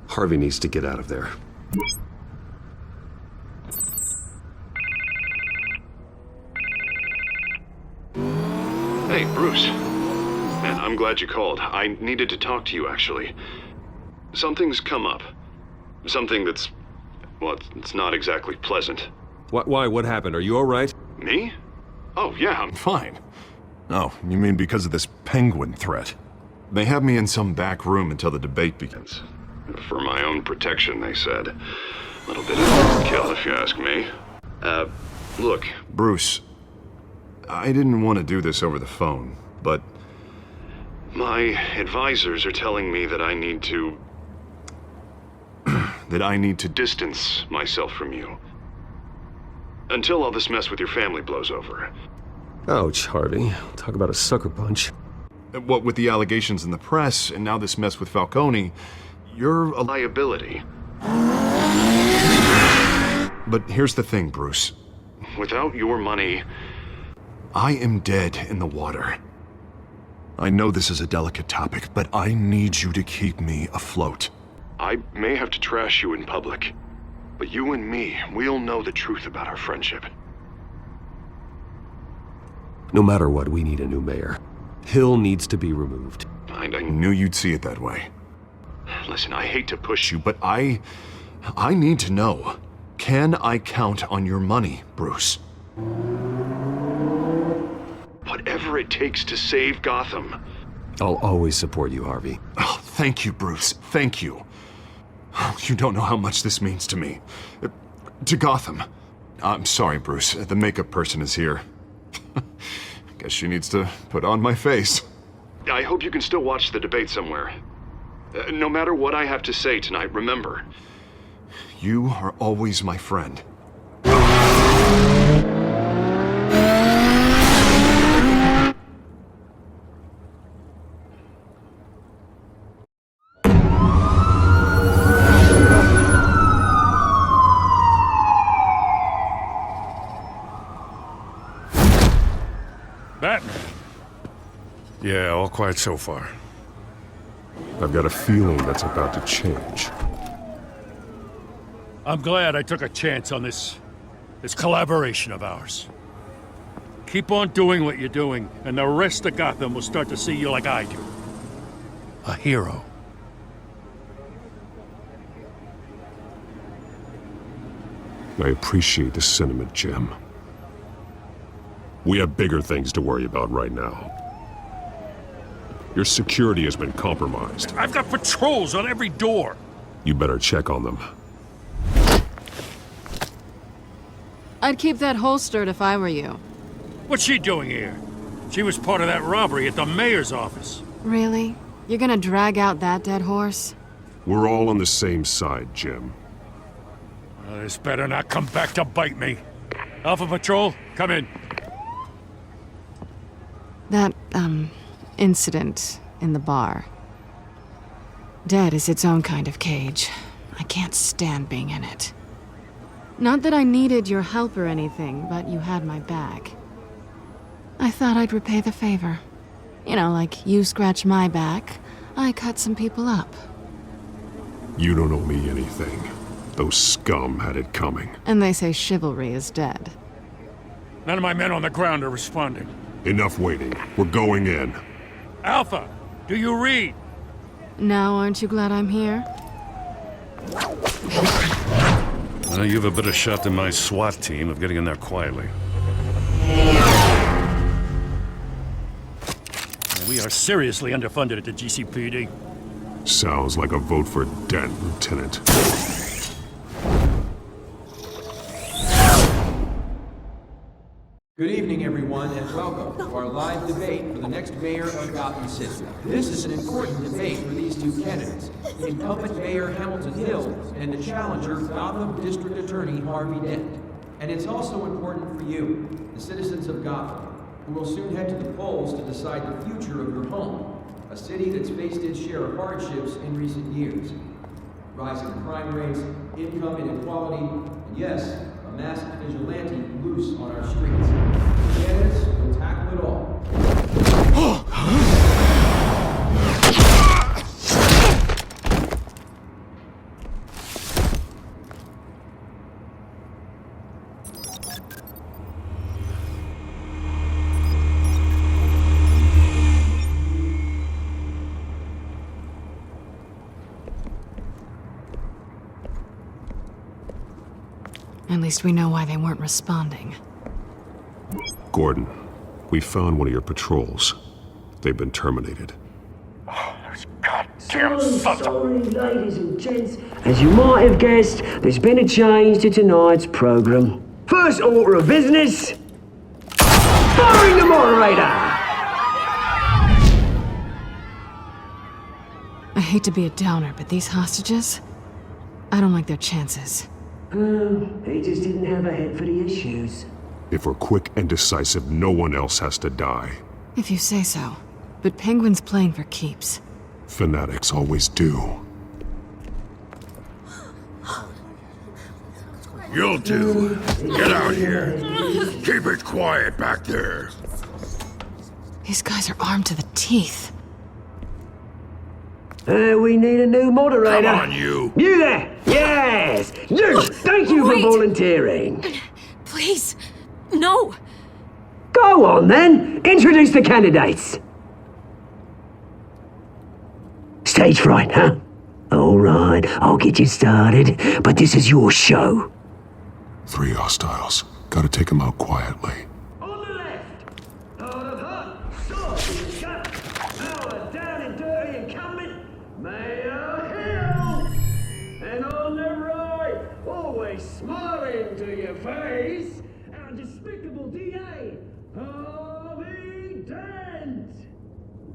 S8: Harvey needs to get out of there.
S2: Hey, Bruce. Man, I'm glad you called. I needed to talk to you, actually. Something's come up. Something that's... well, it's not exactly pleasant.
S8: Why? What happened? Are you all right?
S2: Me? Oh, yeah, I'm fine. Oh, you mean because of this penguin threat? They have me in some back room until the debate begins. For my own protection, they said. A little bit of overkill, if you ask me. Look, Bruce, I didn't want to do this over the phone, but my advisors are telling me that I need to... that I need to distance myself from you. Until all this mess with your family blows over.
S8: Ouch, Harvey. Talk about a sucker punch.
S2: What with the allegations in the press, and now this mess with Falcone, you're a liability. But here's the thing, Bruce. Without your money, I am dead in the water. I know this is a delicate topic, but I need you to keep me afloat. I may have to trash you in public, but you and me, we'll know the truth about our friendship.
S8: No matter what, we need a new mayor. Hill needs to be removed.
S2: I knew you'd see it that way. Listen, I hate to push you, but I need to know. Can I count on your money, Bruce? Whatever it takes to save Gotham.
S8: I'll always support you, Harvey.
S2: Oh, thank you, Bruce. Thank you. You don't know how much this means to me. To Gotham. I'm sorry, Bruce. The makeup person is here. Guess she needs to put on my face. I hope you can still watch the debate somewhere. No matter what I have to say tonight, remember, you are always my friend.
S4: Batman. Yeah, all quiet so far.
S6: I've got a feeling that's about to change.
S4: I'm glad I took a chance on this collaboration of ours. Keep on doing what you're doing, and the rest of Gotham will start to see you like I do. A hero.
S6: I appreciate the sentiment, Jim. We have bigger things to worry about right now. Your security has been compromised.
S4: I've got patrols on every door.
S6: You better check on them.
S5: I'd keep that holstered if I were you.
S4: What's she doing here? She was part of that robbery at the mayor's office.
S5: Really? You're gonna drag out that dead horse?
S6: We're all on the same side, Jim.
S4: Well, this better not come back to bite me. Alpha Patrol, come in.
S5: That, incident in the bar. Dead is its own kind of cage. I can't stand being in it. Not that I needed your help or anything, but you had my back. I thought I'd repay the favor. You know, like you scratch my back, I cut some people up.
S6: You don't owe me anything. Those scum had it coming.
S5: And they say chivalry is dead.
S4: None of my men on the ground are responding.
S6: Enough waiting. We're going in.
S4: Alpha, do you read?
S5: Now, aren't you glad I'm here?
S4: You have a better shot than my SWAT team of getting in there quietly. We are seriously underfunded at the GCPD.
S6: Sounds like a vote for Dent, Lieutenant.
S13: Good evening, everyone, and welcome to our live debate for the next mayor of Gotham City. This is an important debate for these two candidates, incumbent Mayor Hamilton Hill and the challenger, Gotham District Attorney Harvey Dent. And it's also important for you, the citizens of Gotham, who will soon head to the polls to decide the future of your home, a city that's faced its share of hardships in recent years. Rising crime rates, income inequality, and yes, a masked vigilante loose on our streets. The candidates will tackle it all.
S5: At least we know why they weren't responding.
S6: Gordon, we found one of your patrols. They've been terminated.
S1: Damn sorry, ladies and gents. As you might have guessed, there's been a change to tonight's program. First order of business, firing the moderator!
S5: I hate to be a downer, but these hostages, I don't like their chances.
S1: He just didn't have a head for the issues.
S6: If we're quick and decisive, no one else has to die.
S5: If you say so. But Penguin's playing for keeps.
S6: Fanatics always do.
S12: You'll do. Get out here. Keep it quiet back there.
S5: These guys are armed to the teeth.
S1: We need a new moderator.
S12: Come on, you.
S1: You there! Yes! You! Thank you for volunteering.
S3: Please, no.
S1: Go on, then. Introduce the candidates. Stage fright, huh? All right, I'll get you started, but this is your show.
S6: 3 hostiles. Gotta take them out quietly.
S1: On the left, hard of heart, soft in the gut, power down and dirty and coming, Mayor Hill. And on the right, always smiling to your face, our despicable DA, Harvey Dent.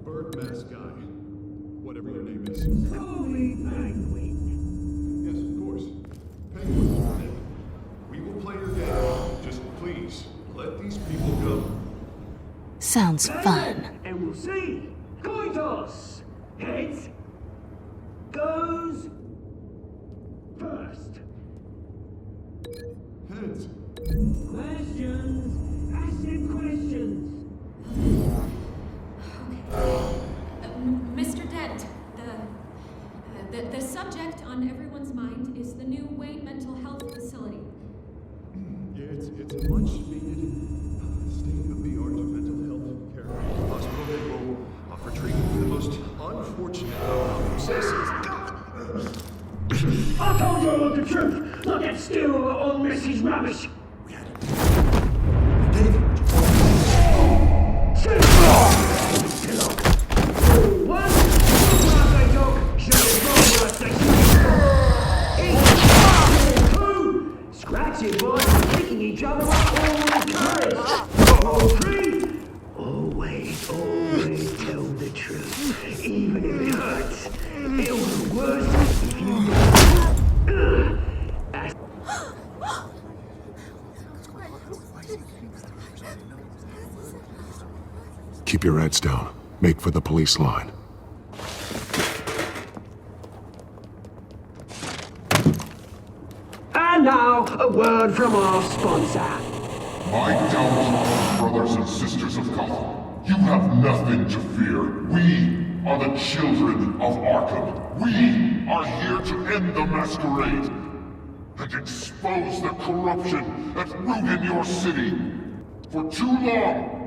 S2: Bird mask guy. Whatever your name is.
S1: Call me Penguin.
S2: Yes, of course. Penguin. We will play your game. Just please, let these people go.
S5: Sounds fun.
S1: And we'll see. Coin toss. Heads goes first.
S2: Heads.
S1: Questions. Ask them questions.
S3: Mr. Dent, the subject on everyone's mind is the new Wayne Mental Health Facility.
S2: Yeah, it's a much needed state-of-the-art mental health care hospital that will offer treatment for the most unfortunate of citizens.
S1: I told you I want the truth, not that still on Mrs. Rubbish. Scratching boys and picking each other up all with courage. All 3. Always tell the truth, even if it hurts. It'll be worse if you don't.
S6: Keep your heads down. Make for the police line.
S1: And now, a word from our sponsor.
S22: My downfall, brothers and sisters of Gotham. You have nothing to fear. We are the children of Arkham. We are here to end the masquerade and expose the corruption that's rooted your city. For too long,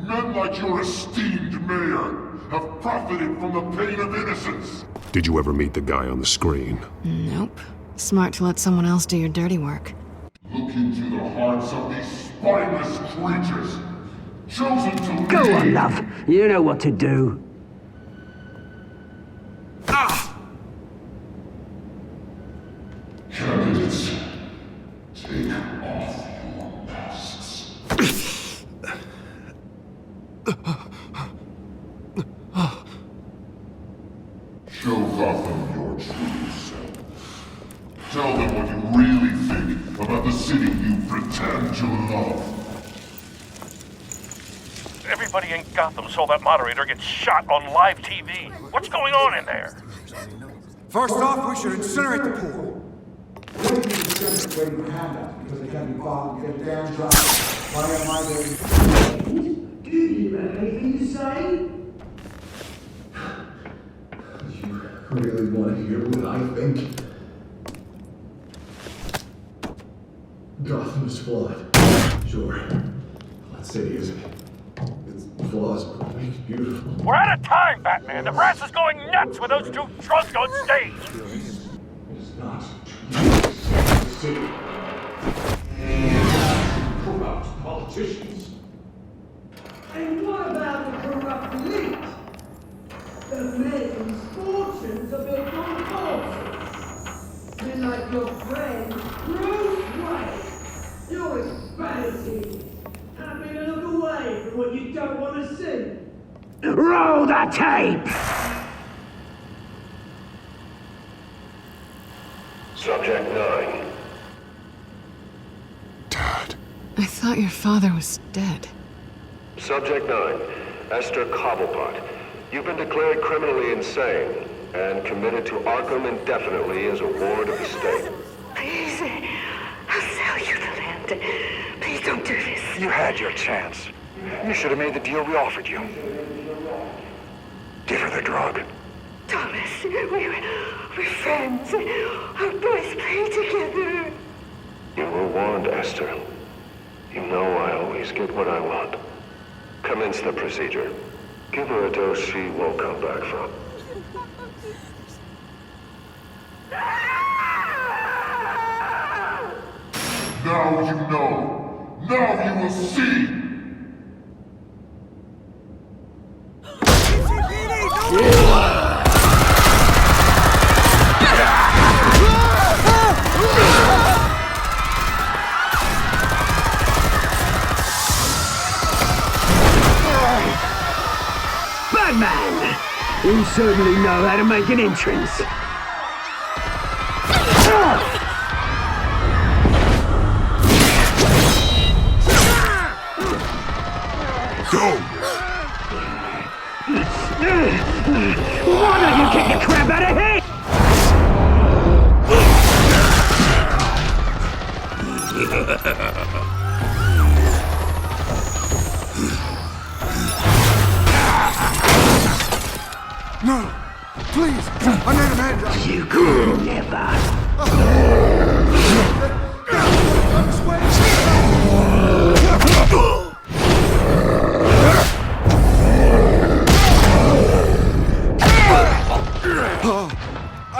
S22: men like your esteemed mayor have profited from the pain of innocence.
S6: Did you ever meet the guy on the screen?
S5: Nope. Smart to let someone else do your dirty work.
S22: Look into the hearts of these spineless creatures, chosen to
S1: Go
S22: lead.
S1: on, love. You know what to do.
S22: Candidates, take off your masks. Show Gotham your true self. Tell them what you really think about the city you pretend to love.
S11: Everybody in Gotham saw that moderator get shot on live TV. What's going on in there?
S20: First off, we should incinerate the pool.
S15: Waiting for handouts because they can't be bothered to get a damn job. Why am I there?
S1: Do you have anything to say?
S15: You really want to hear what I think? Gotham is flawed. Sure. That city isn't. Its flaws but make it beautiful.
S11: We're out of time, Batman. The brass is going nuts with those two drunks on stage.
S15: It's not the city. Corrupt politicians.
S1: And what about the corrupt elite? The men whose fortunes are built on falsehood. Men like your friend, Bruce Wayne. You're vanity. Happy to look away from what you don't want to see. Roll the tape!
S23: Subject 9.
S5: I thought your father was dead.
S23: Subject 9. Esther Cobblepot. You've been declared criminally insane and committed to ARKHAM indefinitely as a ward of the state.
S24: Please, I'll sell you the land. Please don't do this.
S25: You had your chance. You should have made the deal we offered you. Give her the drug.
S24: Thomas, we're friends. Our boys play together.
S23: You were warned, Esther. You know I always get what I want. Commence the procedure. Give her a dose she won't come back from.
S22: Now you know. Now you will see.
S1: Batman! You certainly know how to make an entrance.
S22: Go!
S1: Why don't you kick the crap out of him?
S20: No! Please! I made a man job!
S1: You could never!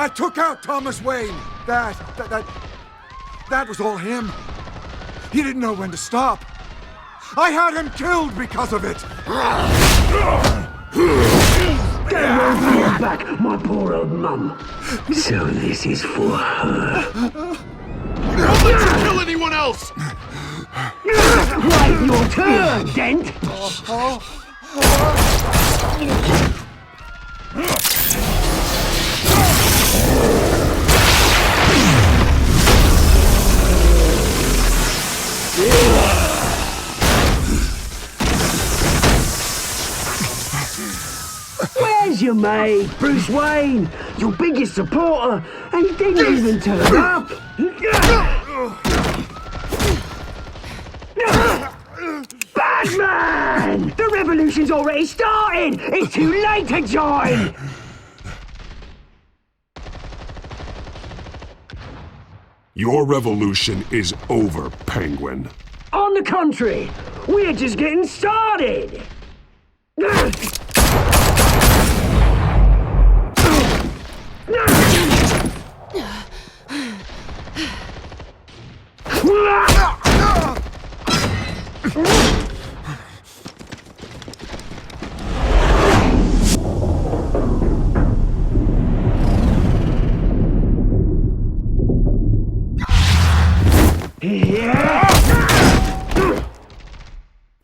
S20: I took out Thomas Wayne! That was all him. He didn't know when to stop. I had him killed because of it!
S1: Get away from your back, my poor old mum. So this is for her.
S18: Don't let you kill anyone else!
S1: Wait your turn, Dent! Where's your mate, Bruce Wayne? Your biggest supporter, and he didn't even turn up! Batman! The revolution's already started! It's too late to join!
S6: Your revolution is over, Penguin.
S1: On the contrary, we're just getting started!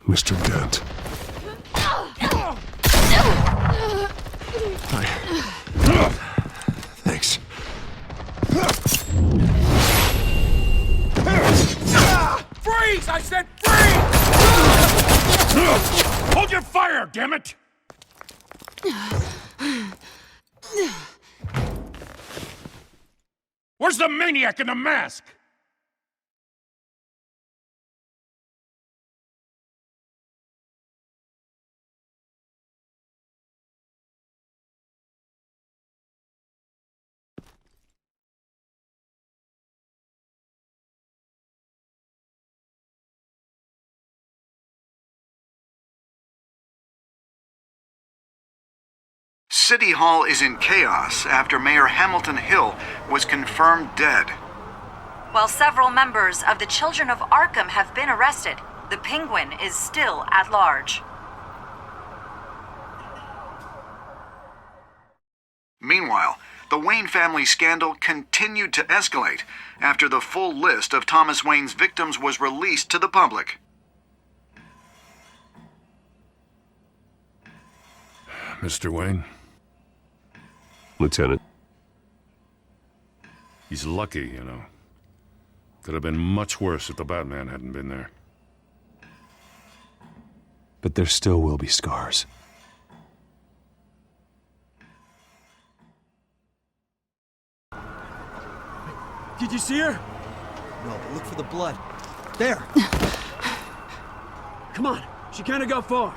S6: Mr. Dent. Thanks.
S11: Freeze! I said freeze! Hold your fire, damn it! Where's the maniac in the mask?
S9: City Hall is in chaos after Mayor Hamilton Hill was confirmed dead.
S10: While several members of the Children of Arkham have been arrested, the Penguin is still at large.
S9: Meanwhile, the Wayne family scandal continued to escalate after the full list of Thomas Wayne's victims was released to the public.
S4: Mr. Wayne?
S8: Lieutenant.
S4: He's lucky, you know. Could have been much worse if the Batman hadn't been there.
S8: But there still will be scars.
S1: Did you see her?
S14: No, but look for the blood. There!
S1: Come on, she can't go far.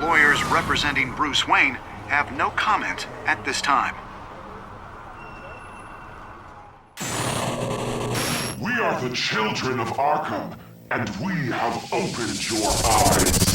S9: Lawyers representing Bruce Wayne have no comment at this time.
S22: We are the children of Arkham, and we have opened your eyes.